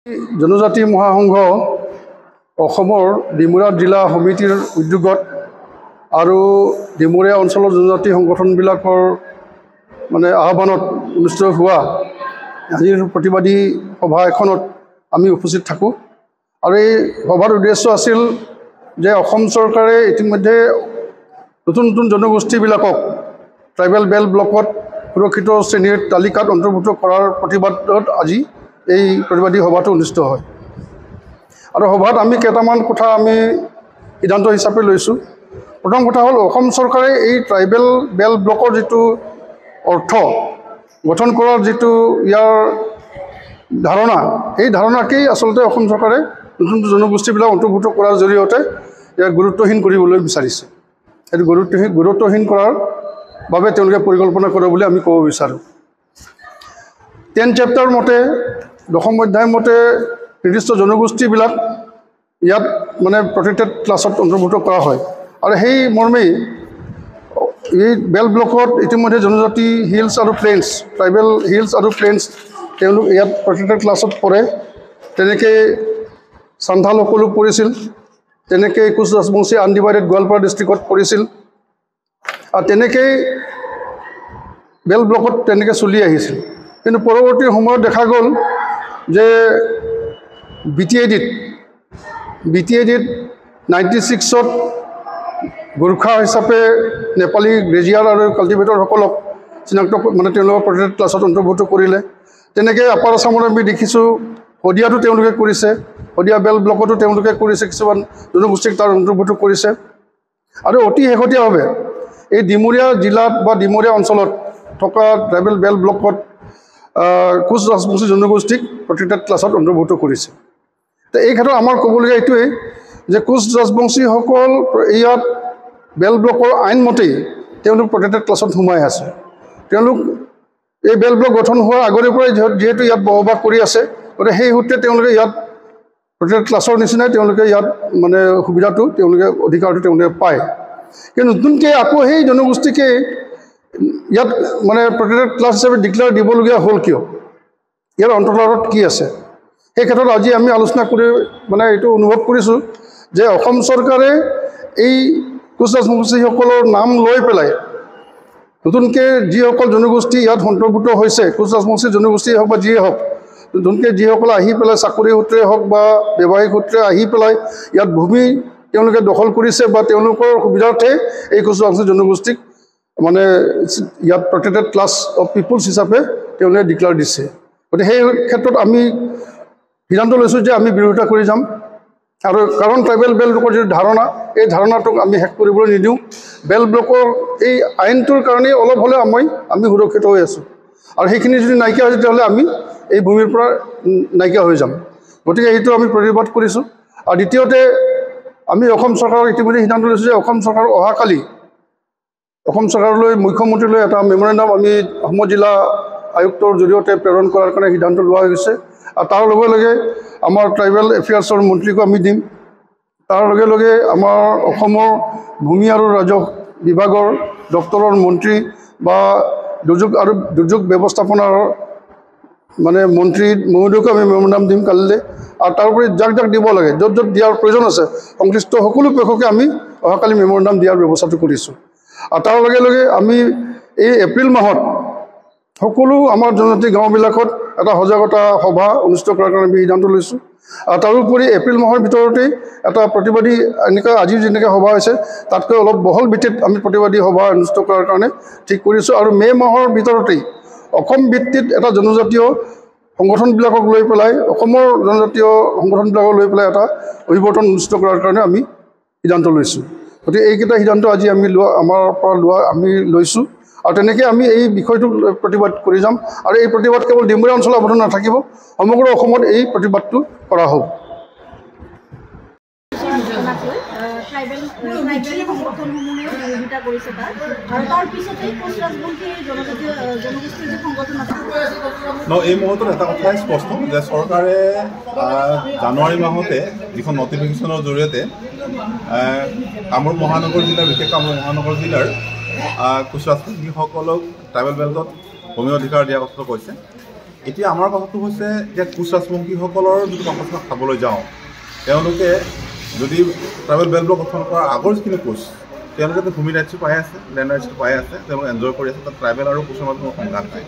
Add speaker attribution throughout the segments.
Speaker 1: জনজাতি মহাসংঘ অসমৰ ডিমুৰা জিলা সমিতিৰ উদ্যোগত আৰু ডিমুৰীয়া অঞ্চলৰ জনজাতি সংগঠনবিলাকৰ আহ্বানত অনুষ্ঠিত হোৱা আজিৰ প্ৰতিবাদী সভা এখনত আমি উপস্থিত থাকোঁ আৰু এই সভাৰ উদ্দেশ্য আছিল যে অসম চৰকাৰে ইতিমধ্যে নতুন নতুন জনগোষ্ঠীবিলাকক ট্ৰাইবেল বেল্ট ব্লকত সুৰক্ষিত শ্ৰেণীৰ তালিকাত অন্তৰ্ভুক্ত কৰাৰ প্ৰতিবাদত আজি এই প্ৰতিবাদী সভাটো অনুষ্ঠিত হয় আৰু সভাত আমি কেইটামান কথা আমি সিদ্ধান্ত হিচাপে লৈছোঁ। প্ৰথম কথা হ'ল অসম চৰকাৰে এই ট্ৰাইবেল বেল্ট ব্লকৰ যিটো অৰ্থ গঠন কৰাৰ যিটো ইয়াৰ ধাৰণা এই ধাৰণাকেই আচলতে অসম চৰকাৰে নতুন জনগোষ্ঠীবিলাক অন্তৰ্ভুক্ত কৰাৰ জৰিয়তে ইয়াক গুৰুত্বহীন কৰিবলৈ বিচাৰিছে। এইটো গুৰুত্বহীন কৰাৰ বাবে তেওঁলোকে পৰিকল্পনা কৰে বুলি আমি ক'ব বিচাৰোঁ। 10 চেপ্টাৰ মতে 10ম অধ্যায় মতে নিৰ্দিষ্ট জনগোষ্ঠীবিলাক ইয়াত প্ৰটেক্টেড ক্লাছত অন্তৰ্ভুক্ত কৰা হয় আৰু সেই মৰ্মেই এই বেল্ট ব্লকত ইতিমধ্যে জনজাতি হিলছ আৰু প্লেইনছ ট্ৰাইবেল হিলছ আৰু প্লেইনছ তেওঁলোক ইয়াত প্ৰটেক্টেড ক্লাছত পৰে। তেনেকৈ চান্থালসকলো পৰিছিল, তেনেকৈ কোচ ৰাজবংশী আনডিভাইডেড গোৱালপাৰা ডিষ্ট্ৰিক্টত পৰিছিল আৰু তেনেকৈ বেল্ট ব্লকত তেনেকৈ চলি আহিছিল। কিন্তু পৰৱৰ্তী সময়ত দেখা গ'ল যে বি টি আই ডিত 96ত গোৰ্খা হিচাপে নেপালী গ্ৰেজিয়াৰ আৰু কাল্টিভেটৰসকলক চিনাক্ত তেওঁলোকৰ প্ৰটেক্টেড ক্লাছত অন্তৰ্ভুক্ত কৰিলে। তেনেকৈ আপাৰ আছামত আমি দেখিছোঁ শদিয়াতো তেওঁলোকে কৰিছে, শদিয়া বেল্ট ব্লকতো তেওঁলোকে কৰিছে, কিছুমান জনগোষ্ঠীক তাৰ অন্তৰ্ভুক্ত কৰিছে আৰু অতি শেহতীয়াভাৱে এই ডিমুৰীয়া জিলাত বা ডিমুৰীয়া অঞ্চলত থকা ট্ৰাইবেল বেল্ট ব্লকত কোচ ৰাজবংশী জনগোষ্ঠীক প্ৰটেক্টেড ক্লাছত অন্তৰ্ভুক্ত কৰিছে। তো এই ক্ষেত্ৰত আমাৰ ক'বলগীয়া এইটোৱেই যে কোচ ৰাজবংশীসকল ইয়াত বেল্ট ব্লকৰ আইনমতেই তেওঁলোক প্ৰটেক্টেড ক্লাছত সোমাই আছে। তেওঁলোক এই বেল্ট ব্লক গঠন হোৱাৰ আগৰে পৰাই যিহেতু ইয়াত বসবাস কৰি আছে, গতিকে সেই সূত্ৰে তেওঁলোকে ইয়াত প্ৰটেক্টেড ক্লাছৰ নিচিনাই তেওঁলোকে ইয়াত সুবিধাটো তেওঁলোকে অধিকাৰটো তেওঁলোকে পায়। কিন্তু নতুনকৈ আকৌ সেই জনগোষ্ঠীকে ইয়াত প্ৰটেক্টেড ক্লাছ হিচাপে ডিক্লেয়াৰ দিবলগীয়া হ'ল কিয়? ইয়াৰ অন্তৰালত কি আছে? সেই ক্ষেত্ৰত আজি আমি আলোচনা কৰি এইটো অনুভৱ কৰিছোঁ যে অসম চৰকাৰে এই কোচ ৰাজবংশীসকলৰ নাম লৈ পেলাই নতুনকৈ যিসকল জনগোষ্ঠী ইয়াত অন্তৰ্ভুক্ত হৈছে, কোচ ৰাজবংশী জনগোষ্ঠীয়ে হওক বা যিয়ে হওক, নতুনকৈ যিসকলে আহি পেলাই চাকৰি সূত্ৰে হওক বা ব্যৱসায়িক সূত্ৰে আহি পেলাই ইয়াত ভূমি তেওঁলোকে দখল কৰিছে বা তেওঁলোকৰ সুবিধাৰ্থে এই কোচ ৰাজবংশী জনগোষ্ঠীক ইয়াত প্ৰটেক্টেড ক্লাছ অফ পিপুলছ হিচাপে তেওঁলোকে ডিক্লেয়াৰ দিছে। গতিকে সেই ক্ষেত্ৰত আমি সিদ্ধান্ত লৈছোঁ যে আমি বিৰোধিতা কৰি যাম আৰু কাৰণ ট্ৰাইবেল বেল্ট ব্লকৰ যিটো ধাৰণা এই ধাৰণাটোক আমি শেষ কৰিবলৈ নিদিওঁ। বেল্ট ব্লকৰ এই আইনটোৰ কাৰণেই অলপ হ'লে আমি সুৰক্ষিত হৈ আছোঁ আৰু সেইখিনি যদি নাইকিয়া হয় তেতিয়াহ'লে আমি এই ভূমিৰ পৰা নাইকিয়া হৈ যাম। গতিকে সেইটো আমি প্ৰতিবাদ কৰিছোঁ। আৰু দ্বিতীয়তে আমি অসম চৰকাৰক ইতিমধ্যে সিদ্ধান্ত লৈছোঁ যে অসম চৰকাৰ অহাকালি অসম চৰকাৰলৈ মুখ্যমন্ত্ৰীলৈ এটা মেমৰেণ্ডাম আমি অসম জিলা আয়ুক্তৰ জৰিয়তে প্ৰেৰণ কৰাৰ কাৰণে সিদ্ধান্ত লোৱা হৈছে আৰু তাৰ লগে লগে আমাৰ ট্ৰাইবেল এফেয়াৰ্ছৰ মন্ত্ৰীকো আমি দিম। তাৰ লগে লগে আমাৰ অসমৰ ভূমি আৰু ৰাজহ বিভাগৰ দপ্তৰৰ মন্ত্ৰী বা দুৰ্যোগ ব্যৱস্থাপনাৰ মন্ত্ৰী মহোদয়কো আমি মেমৰেণ্ডাম দিম কালিলৈ। আৰু তাৰোপৰি যাক দিব লাগে, য'ত দিয়াৰ প্ৰয়োজন আছে সংশ্লিষ্ট সকলো পক্ষকে আমি অহাকালি মেমৰেণ্ডাম দিয়াৰ ব্যৱস্থাটো কৰিছোঁ। আৰু তাৰ লগে লগে আমি এই এপ্ৰিল মাহত সকলো আমাৰ জনজাতি গাঁওবিলাকত এটা সজাগতা সভা অনুষ্ঠিত কৰাৰ কাৰণে আমি সিদ্ধান্ত লৈছোঁ। আৰু তাৰোপৰি এপ্ৰিল মাহৰ ভিতৰতেই এটা প্ৰতিবাদী এনেকৈ আজি যেনেকৈ সভা হৈছে তাতকৈ অলপ বহল ভিত্তিত আমি প্ৰতিবাদী সভা অনুষ্ঠিত কৰাৰ কাৰণে ঠিক কৰিছোঁ। আৰু মে' মাহৰ ভিতৰতেই অসম ভিত্তিত এটা জনজাতীয় সংগঠনবিলাকক লৈ পেলাই অসমৰ জনজাতীয় সংগঠনবিলাকক লৈ পেলাই এটা অভিৱৰ্তন অনুষ্ঠিত কৰাৰ কাৰণে আমি সিদ্ধান্ত লৈছোঁ। গতিকে এইকেইটা সিদ্ধান্ত আজি আমি লৈছোঁ আৰু তেনেকৈ আমি এই বিষয়টোক প্ৰতিবাদ কৰি যাম আৰু এই প্ৰতিবাদ কেৱল ডিমুৰীয়া অঞ্চলত আবদ্ধ নাথাকিব, সমগ্ৰ অসমত এই প্ৰতিবাদটো কৰা হ'ব।
Speaker 2: এই মুহূৰ্তত এটা কথাই স্পষ্ট যে চৰকাৰে জানুৱাৰী মাহতে যিখন নটিফিকেশ্যনৰ জৰিয়তে কামৰূপ মহানগৰ জিলাৰ বিশেষ কামৰূপ মহানগৰ জিলাৰ কোচ ৰাজবংশীসকলক ট্ৰাইবেল বেল্টত ভূমি অধিকাৰ দিয়াৰ কথা কৈছে। এতিয়া আমাৰ কথাটো হৈছে যে কোচ ৰাজবংশীসকলৰ যদি কথা চাবলৈ যাওঁ তেওঁলোকে যদি ট্ৰাইবেল বেল্ট ব্লক গঠন কৰাৰ আগৰ যিখিনি কোচ তেওঁলোকে ভূমি ৰাইটছটো পাই আছে লেণ্ড ৰাইটছটো পাই আছে তেওঁলোকে এনজয় কৰি আছে তাত ট্ৰাইবেল আৰু কোচৰ মাজত কোনো সংঘাত নাই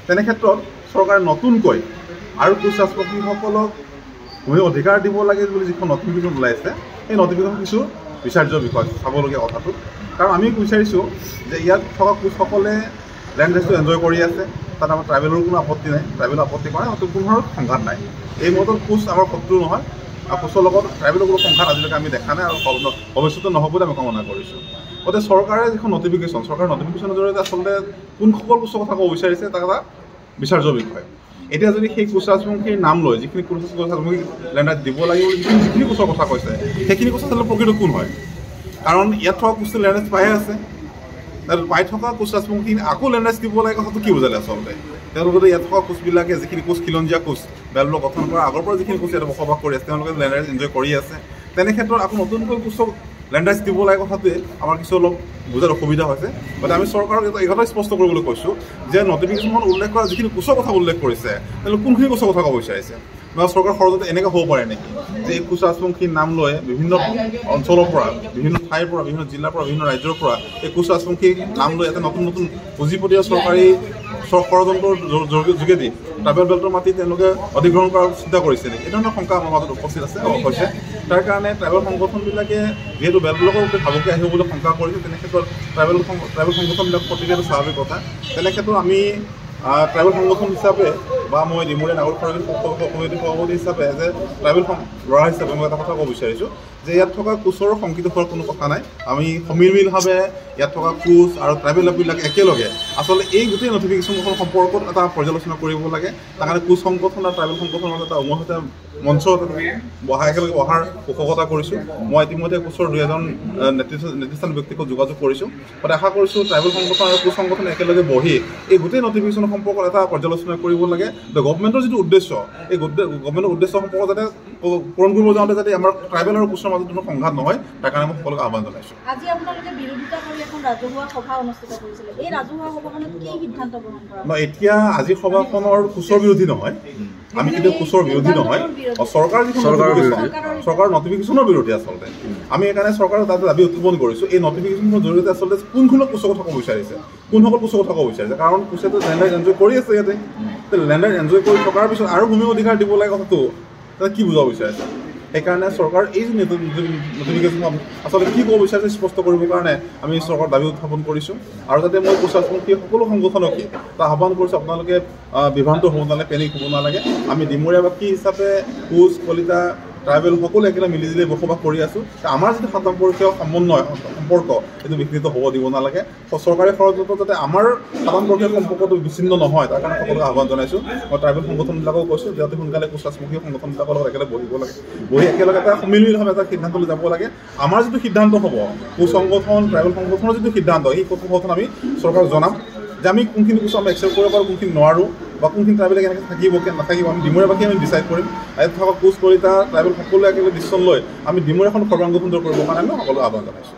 Speaker 2: তেনে ক্ষেত্ৰত চৰকাৰে নতুনকৈ আৰু কোচ ৰাজবংশীসকলক ভূমি অধিকাৰ দিব লাগে বুলি যিখন নটিফিকেশ্যন ওলাইছে সেই নটিফিকেশ্যন কিছু বিচাৰ্য বিষয় চাবলগীয়া কথাটো কাৰণ আমি বিচাৰিছোঁ যে ইয়াত থকা কোচসকলে লেণ্ড ৰাইটছটো এনজয় কৰি আছে তাত আমাৰ ট্ৰাইবেলৰ কোনো আপত্তি নাই ট্ৰাইবেলৰ আপত্তি কৰা কোনো সংঘাত নাই এই মুহূৰ্তত কোচ আমাৰ শত্ৰু নহয় আৰু কোচৰ লগত ট্ৰাইবেলৰ কোনো সংঘাত আজিলৈকে আমি দেখা নাই আৰু ভৱিষ্যতে নহ'ব বুলি আমি কামনা কৰিছোঁ গতিকে চৰকাৰে যিখন নটিফিকেশ্যন চৰকাৰৰ নটিফিকেশ্যনৰ জৰিয়তে আচলতে কোনসকল কোচৰ কথা ক'ব বিচাৰিছে তাক এটা বিচাৰ্য বিষয় এতিয়া যদি সেই কোচ ৰাজবংশীৰ নাম লৈ যিখিনি কোচ ৰাজবংশী লেণ্ড ৰাইট দিব লাগিব যিখিনি কোচৰ কথা কৈছে সেইখিনি কোচ আচলতে প্ৰকৃত কোন হয় কাৰণ ইয়াত থকা কোচটো লেণ্ড ৰাইট পায়ে আছে পাই থকা কোচ ৰাজবংশী আকৌ লেণ্ড ৰাইট দিব লাগে কথাটো কি বুজালে আচলতে তেওঁলোকে ইয়াত থকা কোচবিলাকে যিখিনি কোচ খিলঞ্জীয়া কোচ বেল্ট ব্লক গঠন কৰাৰ আগৰ পৰা যিখিনি কোচ ইয়াত বসবাস কৰি আছে তেওঁলোকে লেণ্ড ৰাইট এনজয় কৰি আছে তেনে ক্ষেত্ৰত আকৌ নতুনকৈ কোচক লেণ্ড ৰাইট দিব লাগে কথাটোৱে আমাৰ কিছু অলপ বুজাৰ অসুবিধা হৈছে গতিকে আমি চৰকাৰক এই কথাই স্পষ্ট কৰিবলৈ কৈছোঁ যে নটিফিকেশ্যনখন উল্লেখ কৰা যিখিনি কোচৰ কথা উল্লেখ কৰিছে তেওঁলোকে কোনখিনি কোচৰ কথা ক'ব বিচাৰিছে বা চৰকাৰ সহজতে এনেকৈ হ'ব পাৰে নেকি যে এই কোচ ৰাজবংশীৰ নাম লৈ বিভিন্ন অঞ্চলৰ পৰা বিভিন্ন ঠাইৰ পৰা বিভিন্ন জিলাৰ পৰা বিভিন্ন ৰাজ্যৰ পৰা এই কোচ ৰাজবংশীৰ নাম লৈ এটা নতুন নতুন পুঁজিপটীয়া চৰকাৰী ষড়যন্ত্ৰৰ যোগেদি ট্ৰাইবেল বেল্টৰ মাটি তেওঁলোকে অধিগ্ৰহণ কৰাৰ চিন্তা কৰিছে নেকি এই ধৰণৰ শংকা আমাৰ মাজত উপস্থিত আছে অৱশ্যে তাৰ কাৰণে ট্ৰাইবেল সংগঠনবিলাকে যিহেতু বেল্ট ব্লকৰ প্ৰতি ভাবুকি আহিব বুলি শংকা কৰিছে তেনে ক্ষেত্ৰত ট্ৰাইবেল সংগঠনবিলাক প্ৰতিক্ৰিয়াটো স্বাভাৱিক কথা তেনে ক্ষেত্ৰত আমি ট্ৰাইবেল সংগঠন হিচাপে বা মই ডিমৰীয়া নাগৰিক সমিতিৰ সভাপতি হিচাপে যে ট্ৰাইবেল ল'ৰা হিচাপে মই এটা কথা ক'ব বিচাৰিছোঁ যে ইয়াত থকা কোচৰ শংকিত হোৱাৰ কোনো কথা নাই আমি সমিলমিলভাৱে ইয়াত থকা কোচ আৰু ট্ৰাইবেল বিলাক একেলগে আচলতে এই গোটেই নটিফিকেশ্যনখন সম্পৰ্কত এটা পৰ্যালোচনা কৰিব লাগে তাৰ কাৰণে কোচ সংগঠন আৰু ট্ৰাইবেল সংগঠনৰ মাজত এটা উমৈহতীয়া মঞ্চ একেলগে অহাৰ পোষকতা কৰিছোঁ মই ইতিমধ্যে কোচৰ 2-এজন নেতৃস্থানীয় ব্যক্তিক যোগাযোগ কৰিছোঁ গতিকে আশা কৰিছোঁ ট্ৰাইবেল সংগঠন আৰু কোচ সংগঠন একেলগে বহি এই গোটেই নটিফিকেশ্যন সম্পৰ্কত এটা পৰ্যালোচনা কৰিব লাগে গভৰ্ণমেণ্টৰ যিটো উদ্দেশ্য এই গভৰ্ণমেণ্টৰ উদ্দেশ্য সম্পৰ্ক যাতে পূৰণ কৰিব যাওঁতে যাতে আমাৰ ট্ৰাইবেল আৰু কোচৰ মাজত কোনো সংঘাত নহয় তাৰ কাৰণে মই সকলোকে আহ্বান জনাইছোঁ
Speaker 3: আজি আপোনালোকে বিৰোধিতা কৰি এখন ৰাজহুৱা সভা অনুষ্ঠিত কৰিছিলে এই ৰাজহুৱা সভাখনত কি সিদ্ধান্ত গ্ৰহণ কৰা
Speaker 2: নহয় এতিয়া আজি সভাখনৰ কোচৰ বিৰোধী নহয় আমি কিন্তু কোচৰ বিৰোধী নহয় চৰকাৰ যিখন চৰকাৰৰ নটিফিকেশ্যনৰ বিৰোধী আচলতে আমি সেইকাৰণে চৰকাৰৰ তাতে দাবী উত্থাপন কৰিছোঁ এই নটিফিকেশ্যনৰ জৰিয়তে আচলতে কোনখনক কোচৰ কথা ক'ব বিচাৰিছে কোনসকল কোচৰ কথা ক'ব বিচাৰিছে কাৰণ কোচেতো লেণ্ড ৰাইট এনজয় কৰি আছে ইয়াতে লেণ্ড ৰাইট এনজয় কৰি থকাৰ পিছত আৰু ভূমি অধিকাৰ দিব লাগে কথাটো তাতে কি বুজাব বিচাৰিছে সেইকাৰণে চৰকাৰ এই যে নটিফিকেশ্যন আচলতে কি ক'ব বিচাৰিছে স্পষ্ট কৰিবৰ কাৰণে আমি চৰকাৰৰ দাবী উত্থাপন কৰিছোঁ আৰু যাতে মই কোচ ৰাজবংশী সকলো সংগঠনকে এটা আহ্বান কৰিছোঁ আপোনালোকে বিভ্ৰান্ত হ'ব নালাগে পেনিক হ'ব নালাগে আমি ডিমৰীয়াবাসী হিচাপে কোচ কলিতা ট্ৰাইবেল সকলো একেলগে মিলিজুলি বসবাস কৰি আছোঁ আমাৰ যিটো সাধাৰণপক্ষীয় সমন্বয় সম্পৰ্ক এইটো বিঘ্নিত হ'ব দিব নালাগে চৰকাৰী ষড়যন্ত্ৰ যাতে আমাৰ সাধাৰণপক্ষীয় সম্পৰ্কটো বিচ্ছিন্ন নহয় তাৰ কাৰণে সকলোকে আহ্বান জনাইছোঁ মই ট্ৰাইবেল সংগঠনবিলাকক কৈছোঁ যাতে সোনকালে কোচ ৰাজবংশী সংগঠনবিলাকৰ লগত একেলগে বহিব লাগে বহি একেলগে এটা সমিলমিলভাৱে এটা সিদ্ধান্তলৈ যাব লাগে আমাৰ যিটো সিদ্ধান্ত হ'ব কোচ সংগঠন ট্ৰাইবেল সংগঠনৰ যিটো সিদ্ধান্ত সেই সংগঠন আমি চৰকাৰক জনাম যে আমি কোনখিনি কোচ আমি একচেপ্ট কৰিব পাৰোঁ কোনখিনি নোৱাৰোঁ বা কোনখিনি ট্ৰাইবেলে কেনেকৈ থাকিব নাথাকিব আমি ডিমৰীয়াবাসী আমি ডিচাইড কৰিম ইয়াত থকা কোচ কলিতা ট্ৰাইবেল সকলোৱে একেলগে ডিচিশ্যন লৈ আমি ডিমৰীয়াখন সৰ্বাংগ সুন্দৰ কৰিবৰ কাৰণে আমি সকলো আহ্বান জনাইছোঁ